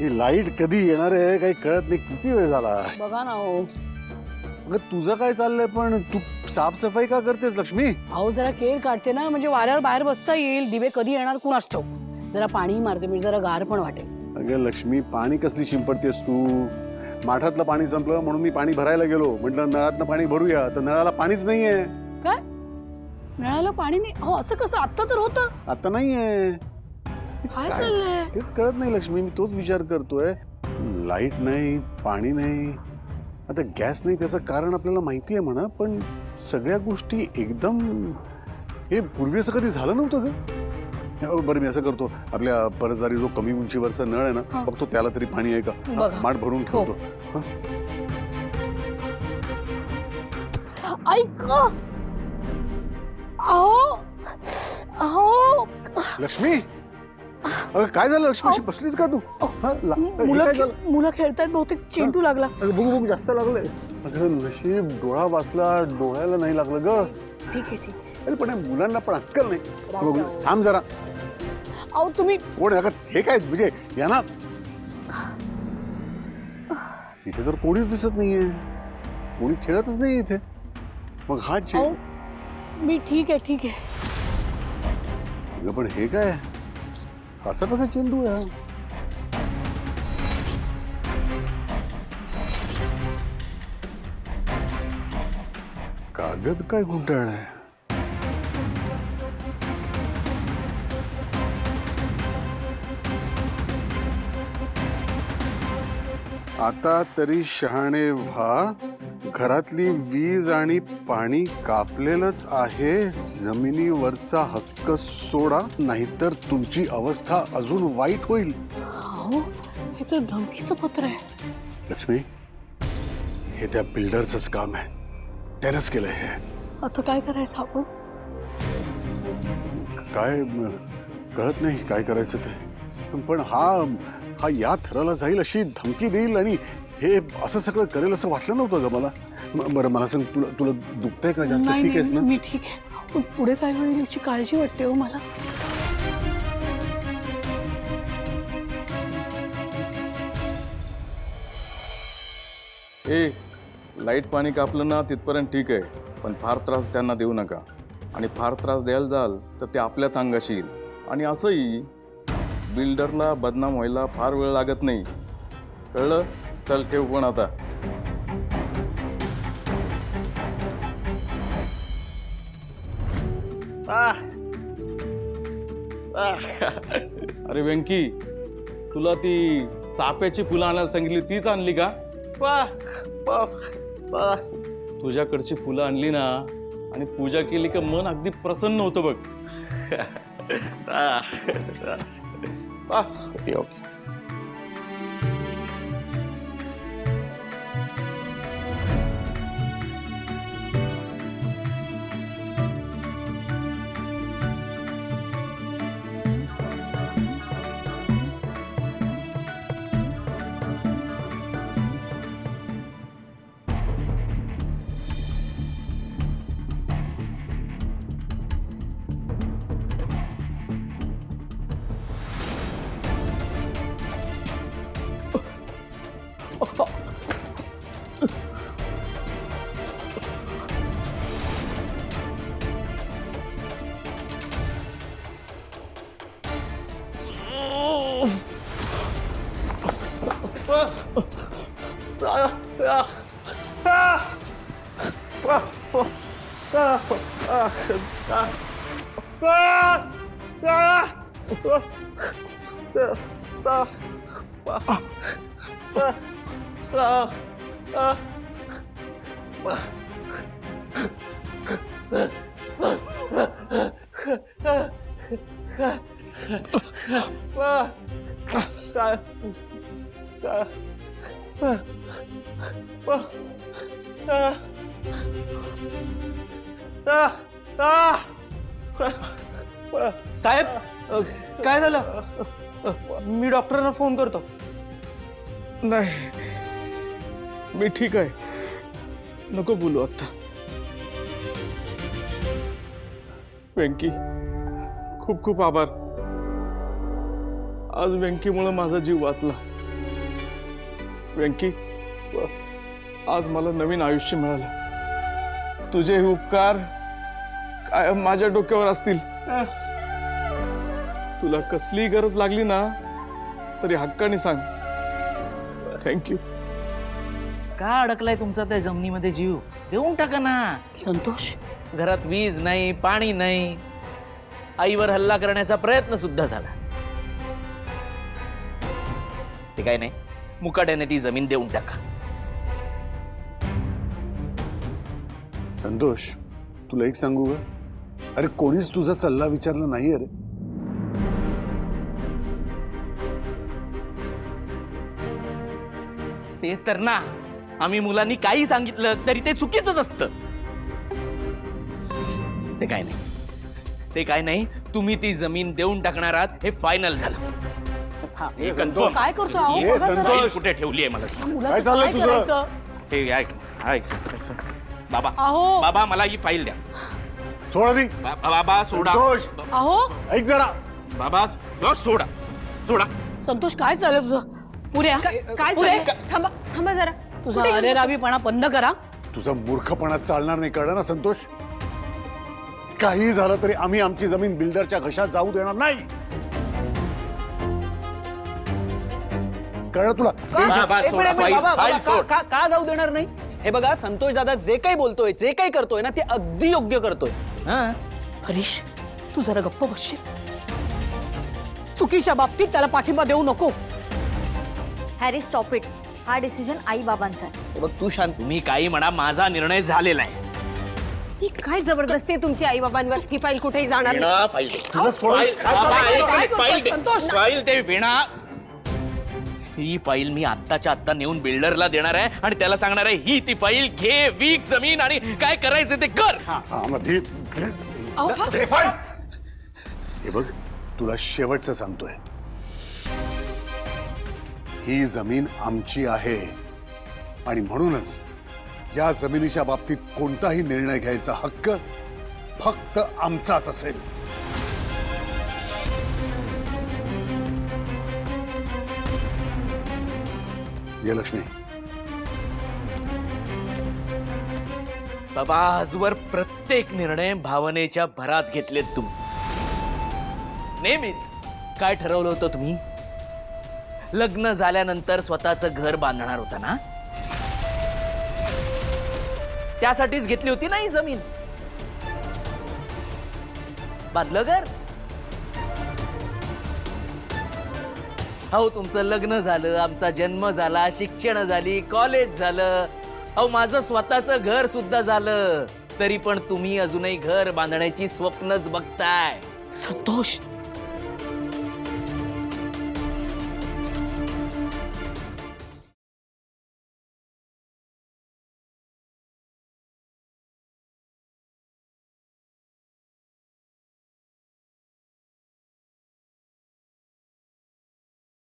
ही light कधी येणार आहे काही कळत नाही. किती वेळ झाला. बघा ना हो. अगं तुझं काय चाललंय पण तू साफसफाई का करतेस लक्ष्मी? अहो जरा केर काढते ना म्हणजे वाऱ्यावर बाहेर बसता येईल. दिवे कधी येणार कुणास ठाऊक. जरा पाणी मारते म्हणजे जरा गार पण वाटेल. अगं लक्ष्मी पाणी कसली शिंपडतेस तू? माठातलं पाणी संपलं म्हणून मी पाणी भरायला गेलो. म्हटलं नळातलं पाणी भरूया तर नळाला पाणीच नाहीये. काय नळाला पाणी नाही? हो असं कसं? आता तर होतं. आता नाहीये. काय चाललंय? तेच कळत नाही लक्ष्मी. मी तोच विचार करतोय. लाईट नाही पाणी नाही आता गॅस नाही त्याचं कारण आपल्याला माहिती आहे म्हणा पण सगळ्या गोष्टी एकदम हे पूर्वी असं कधी झालं नव्हतं ग. बरं मी असं करतो आपल्या परसदारी जो कमी उंचीवरचा नळ आहे ना बघतो त्याला तरी पाणी आहे का माठ भरून ठेवतो. ऐक अहो अहो लक्ष्मी अगं काय झालं लक्ष्मी बसलीस का तू? मुलं खेळतायत बहुतेक चेंडू लागला. बघू बघू जास्त लागलंय. अगं नशीब डोळा वाचला डोळ्याला नाही लागलं ग. ठीक आहे. अरे पण मुलांना पण अक्कल नाही. बघू थांब जरा. अहो तुम्ही कोण अगं हे काय म्हणजे यांना इथे तर कोणीच दिसत नाहीये. कोणी खेळतच नाही इथे. मग हा मी ठीक आहे. अगं पण हे काय कसा चेंडू आहे? कागद काय गुंडाळलाय? आता तरी शहाणे व्हा. घरातली वीज आणि पाणी कापलेलंच आहे. जमिनीवरचा हक्क सोडा नाहीतर तुमची अवस्था अजून वाईट होईल. अहो हे तर धमकीचं पत्र आहे. लक्ष्मी हे त्या बिल्डरचंच काम आहे. त्यानंच केलंय हे. आता काय करायचं आपण? काय कळत नाही काय करायचं ते. पण हा या थराला जाईल अशी धमकी देईल आणि हे असं सगळं करेल असं वाटलं नव्हतं ग मला. बरं मला सांग तुला दुखतंय का जास्त? ठीक आहेस ना? मी ठीक आहे. पण पुढे काय होईल याची काळजी वाटते हो मला. लाईट पाणी कापलं ना तिथपर्यंत ठीक आहे पण फार त्रास त्यांना देऊ नका. आणि फार त्रास द्यायला जाल तर ते आपल्याच अंगाशी येईल. आणि असंही बिल्डरला बदनाम व्हायला फार वेळ लागत नाही. कळलं? चल ठेव पण आता. अरे वेंकी तुला ती चाफ्याची फुलं आणायला सांगितली तीच आणली का? तुझ्याकडची फुलं आणली ना आणि पूजा केली का मन अगदी प्रसन्न होतं बघ. Okay okay. साहेब काय झालं? मी डॉक्टरांना फोन करतो. नाही मी ठीक आहे. नको बोलू आता. वेंकी खूप खूप आभार. आज वेंकीमुळे माझा जीव वाचला. व्यंकी, आज मला नवीन आयुष्य मिळालं. तुझे हे उपकार कायम माझ्या डोक्यावर असतील. तुला कसली गरज लागली ना तरी हक्काने सांग. थँक्यू. का अडकलाय तुमचा त्या जमिनीमध्ये जीव? देऊन टाका ना. संतोष, घरात वीज नाही, पाणी नाही, आईवर हल्ला करण्याचा प्रयत्न सुद्धा झाला. ते काय नाही, मुकाट्याने ती जमीन देऊन टाका. संतोष, तुला एक सांगू का? अरे कोणीच तुझा सल्ला विचारला नाही. अरे तेच तर ना, आम्ही मुलांनी काही सांगितलं तरी ते चुकीचंच असतं. ते काय नाही, तुम्ही ती जमीन देऊन टाकणार आहात हे फायनल झालं. हे संतोष, confirm. काय करतोय अहो? ये बघा जरा. संतोष. फाईल कुठे ठेवली आहे मला सांग. या मुलाचं काय चाललंय काय तुझं? करायचं? हे ऐक, ऐक. बाबा, अहो बाबा मला ही फाईल द्या. सोडा ती. बाबा सोडा. संतोष, अहो ऐक जरा. बाबा सोडा, सोडा. संतोष, काय चाललंय तुझं? पुऱ्या काय पुरे, चाललंय? थांबा थांबा जरा. तुझा कुठे अरे गेली? रावीपणा बंद करा. तुझा मूर्खपणा चालणार नाही, कळलं ना संतोष? काही झालं तरी आम्ही आमची जमीन बिल्डरच्या घशात जाऊ देणार नाही. कळलं तुला? बाबा एक सोडा मिनिट, फाईल, बाबा, फाईल बाबा, सोड. का जाऊ देणार नाही? हे बघा, संतोष दादा जे काही बोलतोय, जे काही करतोय ना, ते अगदी योग्य करतोय. हं? हरीश, तू जरा गप्प बसशील? चुकीच्या बाबतीत त्याला पाठिंबा देऊ नको. Harry stop it. हा डिसिजन आई बाबांचा आहे. हे बघ, तू शांत. तुम्ही काही म्हणा, माझा निर्णय झालेला आहे. ही काय जबरदस्ती आहे तुमची आई बाबांवर? ही फाईल कुठेही जाणार नाही. वीणा, फाईल दे. तुझं थोडं- फाईल, काय बाबा, चाललंय? एक काय मिनिट, करतोय, फाईल दे. संतोष? फाईल दे, वीणा. ही फाईल मी आत्ताच्या आत्ता नेऊन बिल्डरला देणार आहे आणि त्याला सांगणार आहे, ही ती फाईल घे, विक जमीन आणि काय करायचं ते कर. हा, मग हे फाईल. हे बघ, तुला शेवटचं सांगतोय, ही जमीन आमची आहे आणि म्हणूनच या जमिनीच्या बाबतीत कोणताही निर्णय घ्यायचा हक्क फक्त आमचाच असेल. ये लक्ष्मी. बाबा, आजवर प्रत्येक निर्णय भावनेच्या भरात घेतलेत तुम्ही. नेहमीच काय ठरवलं होतं तुम्ही? लग्न झाल्यानंतर स्वतःचं घर बांधणार होता ना? त्यासाठीच घेतली होती ना ही जमीन. बांधलं घर? अहो, तुमचं लग्न झालं, आमचा जन्म झाला, शिक्षण झाली, कॉलेज झालं, अहो माझं स्वतःचं घर सुद्धा झालं, तरी पण तुम्ही अजूनही घर बांधण्याची स्वप्नच बघताय. संतोष,